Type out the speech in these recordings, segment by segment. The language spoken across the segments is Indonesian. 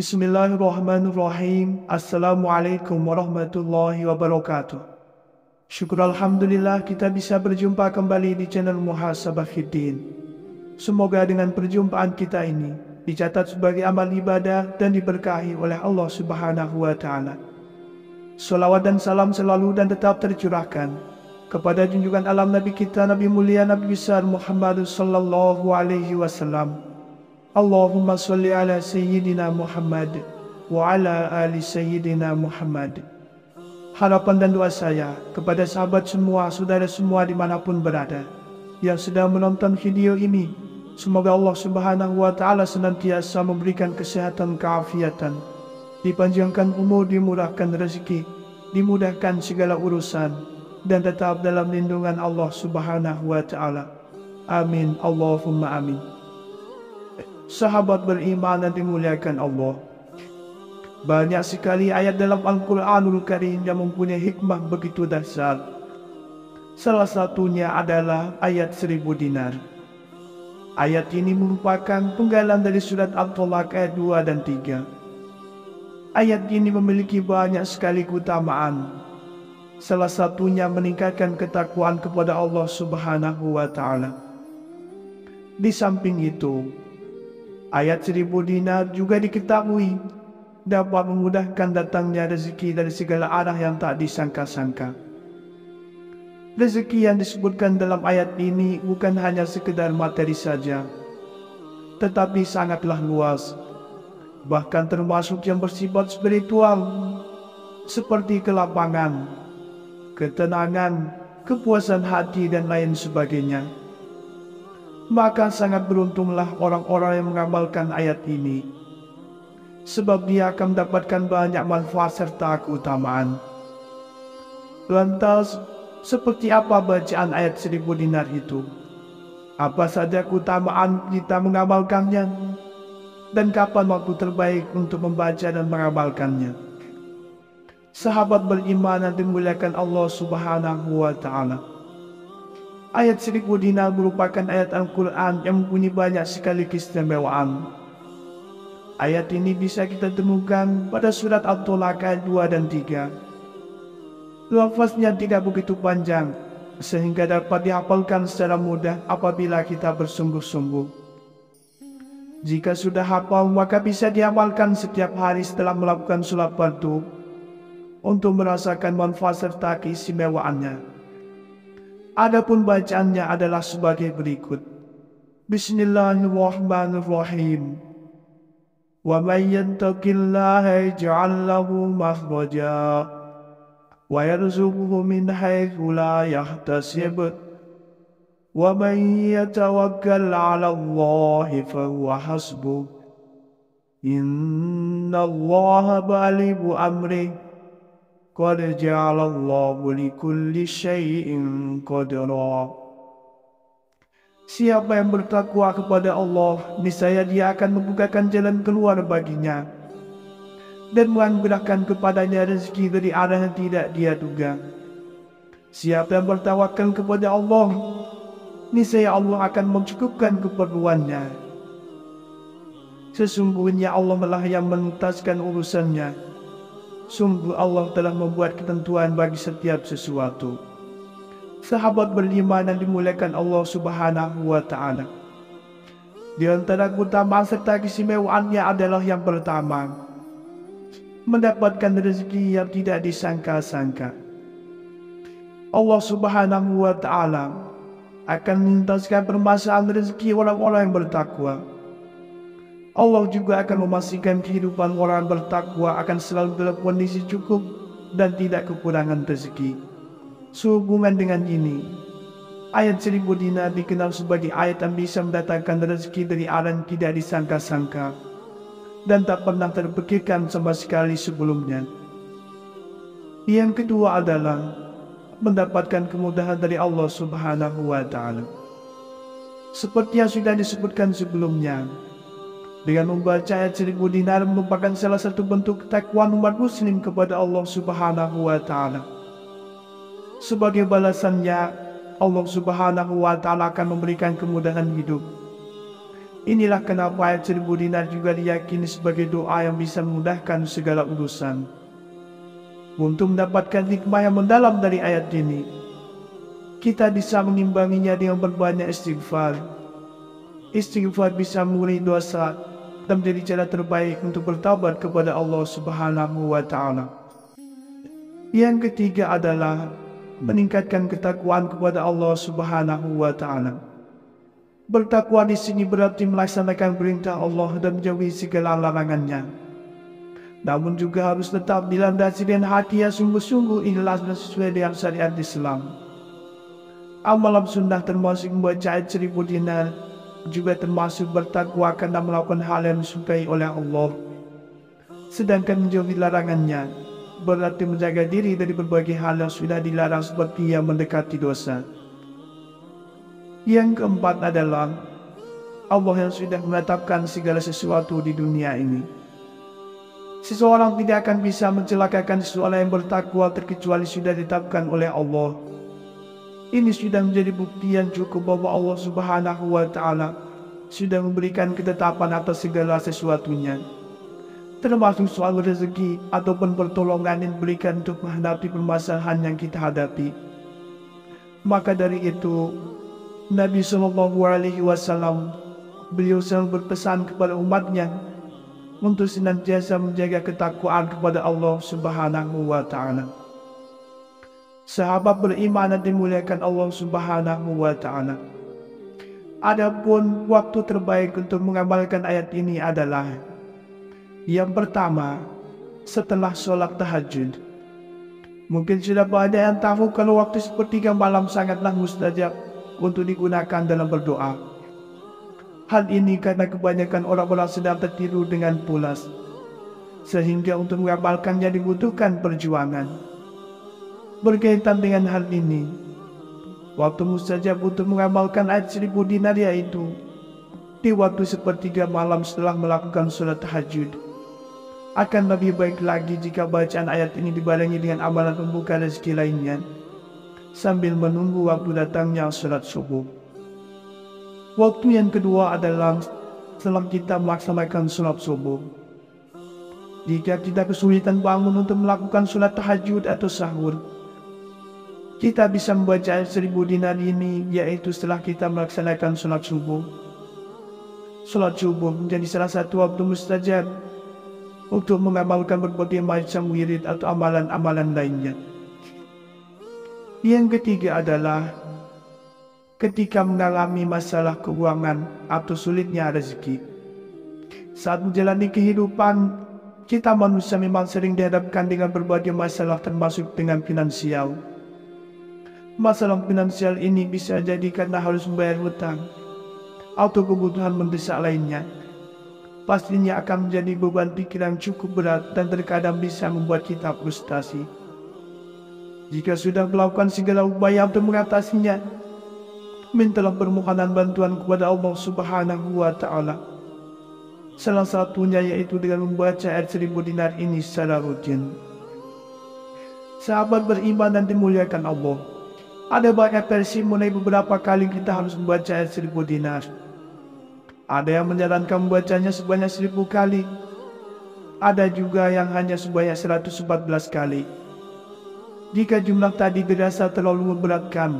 Bismillahirrahmanirrahim. Assalamualaikum warahmatullahi wabarakatuh. Syukur Alhamdulillah kita bisa berjumpa kembali di channel Muhasabah Fiddin. Semoga dengan perjumpaan kita ini dicatat sebagai amal ibadah dan diberkahi oleh Allah Subhanahu wa Ta'ala. Salawat dan salam selalu dan tetap tercurahkan kepada junjungan alam Nabi kita, Nabi mulia, Nabi besar Muhammad sallallahu alaihi wasallam. Allahumma salli ala Sayyidina Muhammad wa ala ali Sayyidina Muhammad. Harapan dan doa saya kepada sahabat semua, saudara semua dimanapun berada yang sedang menonton video ini, semoga Allah Subhanahu wa Ta'ala senantiasa memberikan kesehatan, keafiatan, dipanjangkan umur, dimurahkan rezeki, dimudahkan segala urusan, dan tetap dalam lindungan Allah Subhanahu wa Ta'ala. Amin, Allahumma amin. Sahabat beriman yang dimuliakan Allah, banyak sekali ayat dalam Al-Quranul Karim yang mempunyai hikmah begitu dahsyat. Salah satunya adalah ayat 1000 dinar. Ayat ini merupakan penggalan dari surat At-Tolak ayat 2 dan 3. Ayat ini memiliki banyak sekali keutamaan. Salah satunya meningkatkan ketakwaan kepada Allah Subhanahu wa Ta'ala. Di samping itu, ayat 1000 dinar juga diketahui dapat memudahkan datangnya rezeki dari segala arah yang tak disangka-sangka. Rezeki yang disebutkan dalam ayat ini bukan hanya sekedar materi saja, tetapi sangatlah luas, bahkan termasuk yang bersifat spiritual, seperti kelapangan, ketenangan, kepuasan hati, dan lain sebagainya. Maka sangat beruntunglah orang-orang yang mengamalkan ayat ini, sebab dia akan mendapatkan banyak manfaat serta keutamaan. Lantas, seperti apa bacaan ayat 1000 dinar itu? Apa saja keutamaan kita mengamalkannya? Dan kapan waktu terbaik untuk membaca dan mengamalkannya? Sahabat beriman yang dimuliakan Allah Subhanahu wa Ta'ala, ayat 1000 dinar merupakan ayat Al-Quran yang mempunyai banyak sekali keistimewaan. Ayat ini bisa kita temukan pada surat At-Tolak ayat 2 dan 3. Lafaznya tidak begitu panjang, sehingga dapat dihafalkan secara mudah apabila kita bersungguh-sungguh. Jika sudah hafal, maka bisa diamalkan setiap hari setelah melakukan sholat fardu untuk merasakan manfaat serta keistimewaannya. Adapun bacaannya adalah sebagai berikut. Bismillahirrahmanirrahim. Wa may yattaqillaha yaj'al lahu makhraja wa yarzuqhu min haitsu la yahtasib wa may yatawakkal 'ala Allahi fa huwa hasbuh. Innallaha balighu amrihi qad ja'alallahu likulli syai'in qadra. Siapa yang bertakwa kepada Allah, niscaya dia akan membukakan jalan keluar baginya dan menganugerahkan kepadanya rezeki dari arah yang tidak dia duga. Siapa yang bertawakal kepada Allah, niscaya Allah akan mencukupkan keperluannya. Sesungguhnya Allah lah yang menuntaskan urusannya. Sungguh Allah telah membuat ketentuan bagi setiap sesuatu. Sahabat beriman yang dimuliakan Allah Subhanahu wa Ta'ala, di antara keutamaan serta keistimewaannya adalah yang pertama, mendapatkan rezeki yang tidak disangka-sangka. Allah Subhanahu wa Ta'ala akan menuntaskan permasalahan rezeki orang-orang yang bertakwa. Allah juga akan memastikan kehidupan orang bertakwa akan selalu dalam kondisi cukup dan tidak kekurangan rezeki. Sehubungan dengan ini, ayat 1000 dinar dikenal sebagai ayat yang bisa mendatangkan rezeki dari arah yang tidak disangka-sangka dan tak pernah terpikirkan sama sekali sebelumnya. Yang kedua adalah mendapatkan kemudahan dari Allah Subhanahu wa Ta'ala. Seperti yang sudah disebutkan sebelumnya, dengan membaca ayat 1000 dinar merupakan salah satu bentuk ketakwaan umat muslim kepada Allah Subhanahu wa Ta'ala. Sebagai balasannya, Allah Subhanahu wa Ta'ala akan memberikan kemudahan hidup. Inilah kenapa ayat 1000 dinar juga diyakini sebagai doa yang bisa memudahkan segala urusan. Untuk mendapatkan hikmah yang mendalam dari ayat ini, kita bisa mengimbanginya dengan berbanyak istighfar. Istighfar bisa mengurangi dosa dan menjadi cara terbaik untuk bertaubat kepada Allah Subhanahu wa Ta'ala. Yang ketiga adalah meningkatkan ketakwaan kepada Allah Subhanahu wa Ta'ala. Bertakwa di sini berarti melaksanakan perintah Allah dan menjauhi segala larangannya. Namun juga harus tetap dilandasi dengan hati yang sungguh-sungguh ikhlas dan sesuai dengan syariat Islam. Amalan sunnah termasuk membaca ayat 1000 dinar, juga termasuk bertakwa karena melakukan hal yang disukai oleh Allah. Sedangkan menjauhi larangannya berarti menjaga diri dari berbagai hal yang sudah dilarang seperti yang mendekati dosa. Yang keempat adalah Allah yang sudah menetapkan segala sesuatu di dunia ini. Seseorang tidak akan bisa mencelakakan seseorang yang bertakwa terkecuali sudah ditetapkan oleh Allah. Ini sudah menjadi bukti yang cukup bahwa Allah Subhanahu wa Ta'ala sudah memberikan ketetapan atas segala sesuatunya, termasuk soal rezeki ataupun pertolongan yang diberikan untuk menghadapi permasalahan yang kita hadapi. Maka dari itu, Nabi SAW beliau selalu berpesan kepada umatnya untuk senantiasa menjaga ketakwaan kepada Allah Subhanahu wa Ta'ala. Sahabat beriman yang dimuliakan Allah Subhanahu wa Ta'ala, adapun waktu terbaik untuk mengamalkan ayat ini adalah yang pertama, setelah sholat tahajud. Mungkin sudah banyak yang tahu kalau waktu sepertiga malam sangatlah mustajab untuk digunakan dalam berdoa. Hal ini karena kebanyakan orang-orang sedang tertidur dengan pulas, sehingga untuk mengamalkannya dibutuhkan perjuangan. Berkaitan dengan hal ini, waktu mustajab untuk mengamalkan ayat 1000 dinar yaitu di waktu sepertiga malam setelah melakukan sholat tahajud. Akan lebih baik lagi jika bacaan ayat ini dibarengi dengan amalan pembuka rezeki lainnya, sambil menunggu waktu datangnya sholat subuh. Waktu yang kedua adalah setelah kita melaksanakan sholat subuh. Jika kita kesulitan bangun untuk melakukan sholat tahajud atau sahur, kita bisa membaca ayat 1000 dinar ini, yaitu setelah kita melaksanakan sholat subuh. Sholat subuh menjadi salah satu waktu mustajab untuk mengamalkan berbagai macam wirid atau amalan-amalan lainnya. Yang ketiga adalah ketika mengalami masalah keuangan atau sulitnya rezeki. Saat menjalani kehidupan, kita manusia memang sering dihadapkan dengan berbagai masalah termasuk dengan finansial. Masalah finansial ini bisa jadi karena harus membayar hutang atau kebutuhan mendesak lainnya. Pastinya akan menjadi beban pikiran cukup berat dan terkadang bisa membuat kita frustasi. Jika sudah melakukan segala upaya untuk mengatasinya, mintalah permohonan bantuan kepada Allah Subhanahu wa Ta'ala. Salah satunya yaitu dengan membaca ayat 1000 dinar ini secara rutin. Sahabat beriman dan dimuliakan Allah, ada banyak versi mulai beberapa kali kita harus membaca ayat 1000 dinar. Ada yang menyarankan membacanya sebanyak 1000 kali. Ada juga yang hanya sebanyak 114 kali. Jika jumlah tadi dirasa terlalu memberatkan,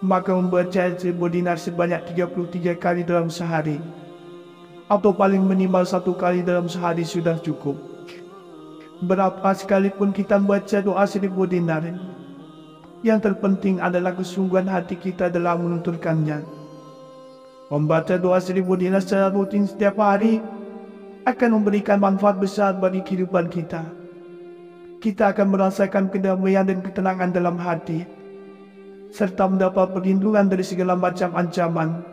maka membaca ayat 1000 dinar sebanyak 33 kali dalam sehari, atau paling minimal 1 kali dalam sehari sudah cukup. Berapa sekalipun kita membaca doa 1000 dinar, yang terpenting adalah kesungguhan hati kita dalam menuturkannya. Membaca doa 1000 dinar secara rutin setiap hari akan memberikan manfaat besar bagi kehidupan kita. Kita akan merasakan kedamaian dan ketenangan dalam hati, serta mendapat perlindungan dari segala macam ancaman.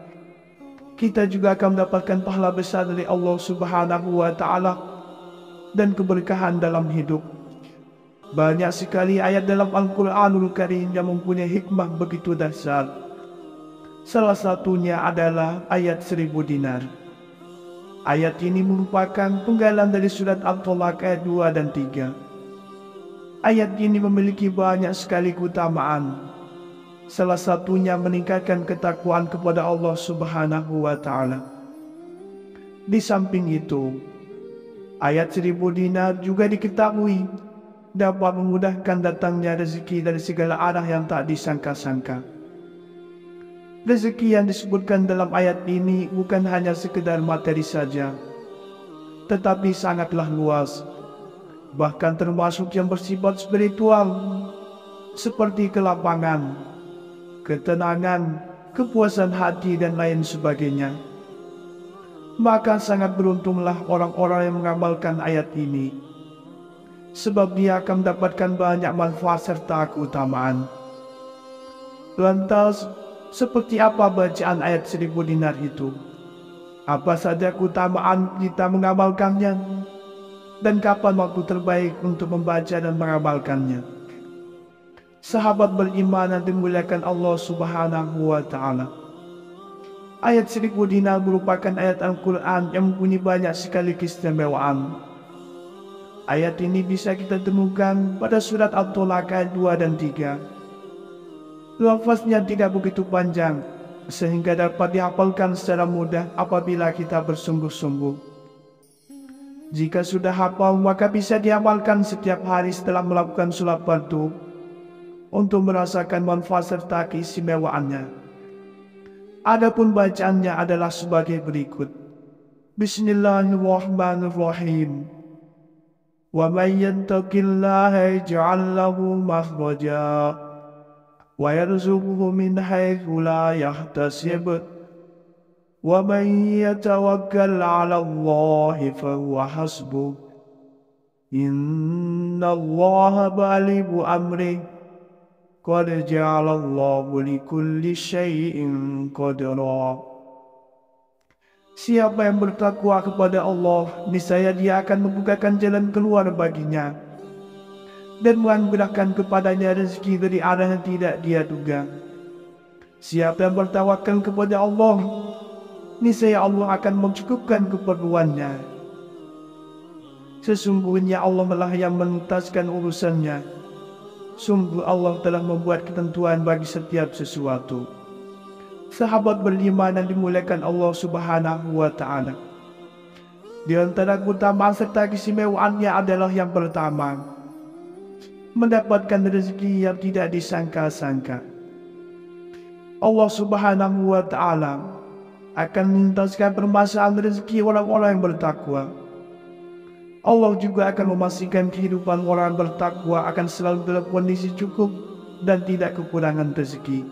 Kita juga akan mendapatkan pahala besar dari Allah Subhanahu wa Ta'ala dan keberkahan dalam hidup. Banyak sekali ayat dalam Al-Quranul Karim yang mempunyai hikmah begitu dahsyat. Salah satunya adalah ayat 1000 dinar. Ayat ini merupakan penggalan dari surat At-Tolak ayat 2 dan 3. Ayat ini memiliki banyak sekali keutamaan. Salah satunya meningkatkan ketakwaan kepada Allah Subhanahu wa Ta'ala. Di samping itu, ayat 1000 dinar juga diketahui dapat memudahkan datangnya rezeki dari segala arah yang tak disangka-sangka. Rezeki yang disebutkan dalam ayat ini bukan hanya sekedar materi saja, tetapi sangatlah luas, bahkan termasuk yang bersifat spiritual, seperti kelapangan, ketenangan, kepuasan hati, dan lain sebagainya. Maka sangat beruntunglah orang-orang yang mengamalkan ayat ini, sebab dia akan mendapatkan banyak manfaat serta keutamaan. Lantas, seperti apa bacaan ayat 1000 dinar itu? Apa saja keutamaan kita mengamalkannya? Dan kapan waktu terbaik untuk membaca dan mengamalkannya? Sahabat beriman yang dimuliakan Allah Subhanahu wa Ta'ala, ayat 1000 dinar merupakan ayat Al-Quran yang mempunyai banyak sekali keistimewaan. Ayat ini bisa kita temukan pada surat At-Tolak ayat 2 dan 3. Lafaznya tidak begitu panjang, sehingga dapat dihafalkan secara mudah apabila kita bersungguh-sungguh. Jika sudah hafal, maka bisa diamalkan setiap hari setelah melakukan sholat fardu untuk merasakan manfaat serta keistimewaannya. Adapun bacaannya adalah sebagai berikut. Bismillahirrahmanirrahim. Wa man yattaqillaha yaj'al lahu makhraja wa yarzuqhu min haitsu la yahtasib. Wa man yatawakkal 'ala Allahi fa huwa hasbuh. Innallaha balighu amrih. Qad ja'alallahu likulli syai'in qadra. Siapa yang bertakwa kepada Allah, niscaya dia akan membukakan jalan keluar baginya dan menganugerahkan kepadanya rezeki dari arah yang tidak dia duga. Siapa yang bertawakal kepada Allah, niscaya Allah akan mencukupkan keperluannya. Sesungguhnya Allah lah yang menuntaskan urusannya. Sungguh Allah telah membuat ketentuan bagi setiap sesuatu. Sahabat beriman yang dimuliakan Allah Subhanahu wa Ta'ala, di antara keutamaan serta keistimewaannya adalah yang pertama, mendapatkan rezeki yang tidak disangka-sangka. Allah Subhanahu wa Ta'ala akan menuntaskan permasalahan rezeki orang-orang yang bertakwa. Allah juga akan memastikan kehidupan orang bertakwa akan selalu dalam kondisi cukup dan tidak kekurangan rezeki.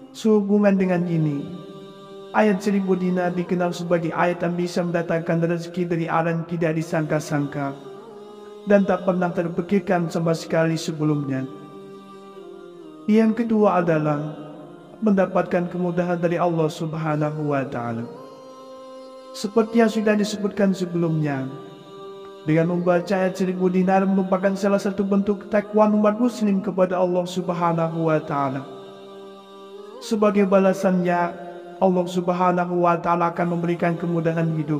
Sehubungan dengan ini, ayat 1000 dinar dikenal sebagai ayat yang bisa mendatangkan rezeki dari arah yang tidak disangka-sangka dan tak pernah terpikirkan sama sekali sebelumnya. Yang kedua adalah mendapatkan kemudahan dari Allah Subhanahu wa Ta'ala. Seperti yang sudah disebutkan sebelumnya, dengan membaca ayat 1000 dinar merupakan salah satu bentuk ketakwaan umat muslim kepada Allah Subhanahu wa Ta'ala. Sebagai balasannya, Allah Subhanahu wa Ta'ala akan memberikan kemudahan hidup.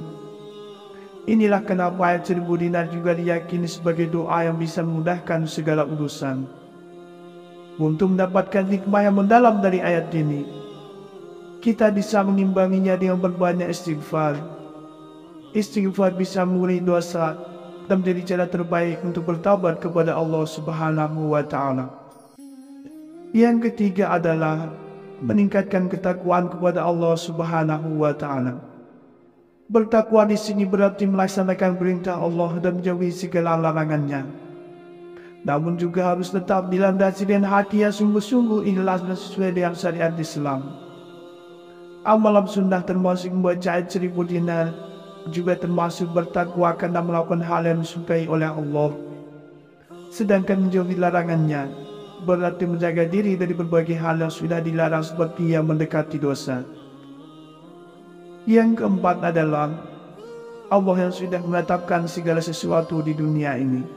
Inilah kenapa ayat 1000 dinar juga diyakini sebagai doa yang bisa memudahkan segala urusan. Untuk mendapatkan hikmah yang mendalam dari ayat ini, kita bisa mengimbanginya dengan berbanyak istighfar. Istighfar bisa mengurangi dosa dan menjadi cara terbaik untuk bertaubat kepada Allah Subhanahu wa Ta'ala. Yang ketiga adalah meningkatkan ketakwaan kepada Allah Subhanahu wa Ta'ala. Bertakwa di sini berarti melaksanakan perintah Allah dan menjauhi segala larangannya. Namun juga harus tetap dilandasi dengan hati yang sungguh-sungguh ikhlas dan sesuai dengan syariat Islam. Amalan sunnah termasuk membaca ayat 1000 dinar, juga termasuk bertakwa karena melakukan hal yang disukai oleh Allah. Sedangkan menjauhi larangannya berarti menjaga diri dari berbagai hal yang sudah dilarang seperti yang mendekati dosa. Yang keempat adalah Allah yang sudah menetapkan segala sesuatu di dunia ini.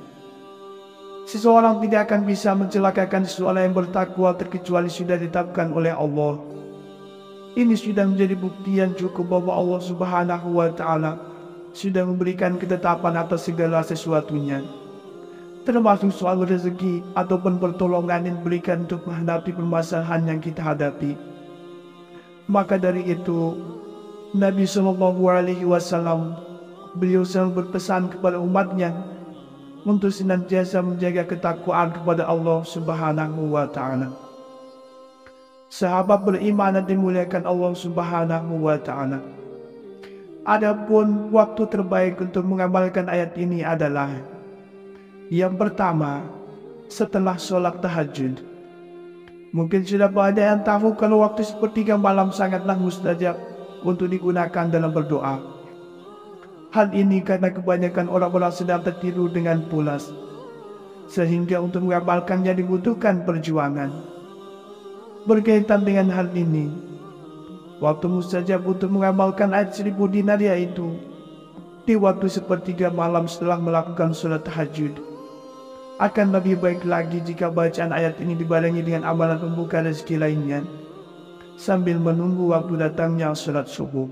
Seseorang tidak akan bisa mencelakakan seseorang yang bertakwa terkecuali sudah ditetapkan oleh Allah. Ini sudah menjadi bukti yang cukup bahwa Allah Subhanahu wa Ta'ala sudah memberikan ketetapan atas segala sesuatunya, termasuk soal rezeki ataupun pertolongan yang diberikan untuk menghadapi permasalahan yang kita hadapi. Maka dari itu, Nabi SAW beliau selalu berpesan kepada umatnya untuk senantiasa menjaga ketakwaan kepada Allah Subhanahu wa Ta'ala. Sahabat beriman yang dimuliakan Allah Subhanahu wa Ta'ala. Adapun waktu terbaik untuk mengamalkan ayat ini adalah yang pertama, setelah sholat tahajud. Mungkin sudah banyak yang tahu kalau waktu sepertiga malam sangatlah mustajab untuk digunakan dalam berdoa. Hal ini karena kebanyakan orang-orang sedang tertidur dengan pulas, sehingga untuk mengamalkannya dibutuhkan perjuangan. Berkaitan dengan hal ini, waktu mustajab untuk mengamalkan ayat 1000 dinar yaitu di waktu sepertiga malam setelah melakukan sholat tahajud. Akan lebih baik lagi jika bacaan ayat ini dibarengi dengan amalan pembuka rezeki lainnya, sambil menunggu waktu datangnya sholat subuh.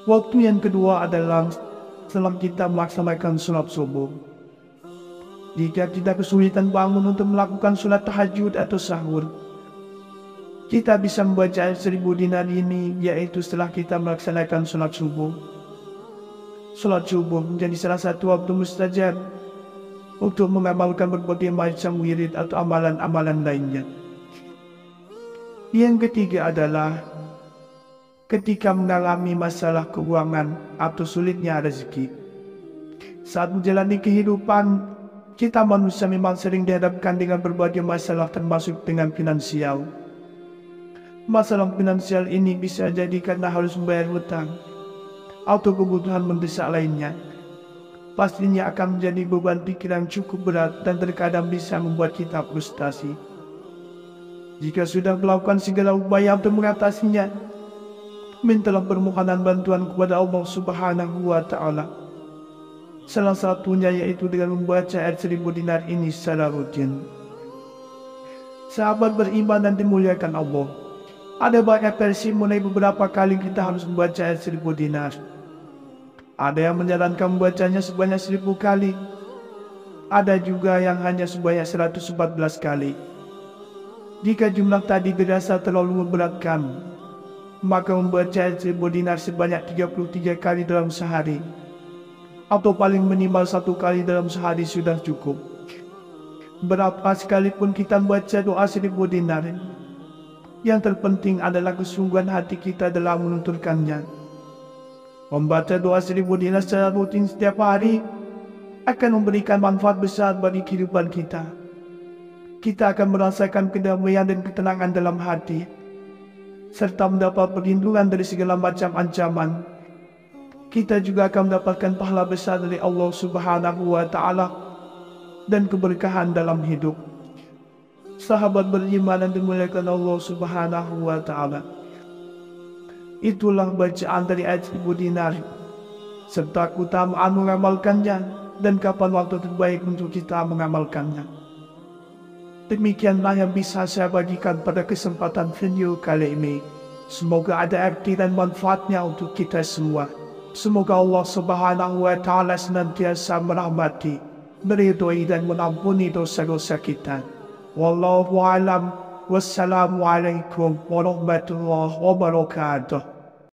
Waktu yang kedua adalah setelah kita melaksanakan sholat subuh. Jika kita kesulitan bangun untuk melakukan sholat tahajud atau sahur, kita bisa membaca ayat 1000 dinar ini, yaitu setelah kita melaksanakan sholat subuh. Sholat subuh menjadi salah satu waktu mustajab untuk mengamalkan berbagai macam wirid atau amalan-amalan lainnya. Yang ketiga adalah ketika mengalami masalah keuangan atau sulitnya rezeki. Saat menjalani kehidupan, kita manusia memang sering dihadapkan dengan berbagai masalah termasuk dengan finansial. Masalah finansial ini bisa jadi karena harus membayar hutang atau kebutuhan mendesak lainnya. Pastinya akan menjadi beban pikiran cukup berat dan terkadang bisa membuat kita frustasi. Jika sudah melakukan segala upaya untuk mengatasinya, mintalah permohonan bantuan kepada Allah Subhanahu wa Ta'ala. Salah satunya yaitu dengan membaca ayat 1000 dinar ini secara rutin. Sahabat beriman dan dimuliakan Allah, ada banyak versi mulai beberapa kali kita harus membaca ayat 1000 dinar. Ada yang menyarankan membacanya sebanyak 1000 kali. Ada juga yang hanya sebanyak 114 kali. Jika jumlah tadi dirasa terlalu memberatkan, maka membaca ayat 1000 dinar sebanyak 33 kali dalam sehari, atau paling minimal 1 kali dalam sehari sudah cukup. Berapa sekalipun kita membaca doa 1000 dinar, yang terpenting adalah kesungguhan hati kita dalam menuturkannya. Membaca doa 1000 dinar secara rutin setiap hari akan memberikan manfaat besar bagi kehidupan kita. Kita akan merasakan kedamaian dan ketenangan dalam hati, serta mendapat perlindungan dari segala macam ancaman. Kita juga akan mendapatkan pahala besar dari Allah Subhanahu wa Ta'ala dan keberkahan dalam hidup. Sahabat beriman dan dimuliakan Allah Subhanahu wa Ta'ala, itulah bacaan dari ayat 1000 dinar, serta keutamaan mengamalkannya dan kapan waktu terbaik untuk kita mengamalkannya. Demikianlah yang bisa saya bagikan pada kesempatan video kali ini. Semoga ada arti dan manfaatnya untuk kita semua. Semoga Allah Subhanahu wa Ta'ala senantiasa merahmati, meridhoi dan mengampuni dosa-dosa kita. Wallahu a'lam. Wassalamualaikum warahmatullahi wabarakatuh.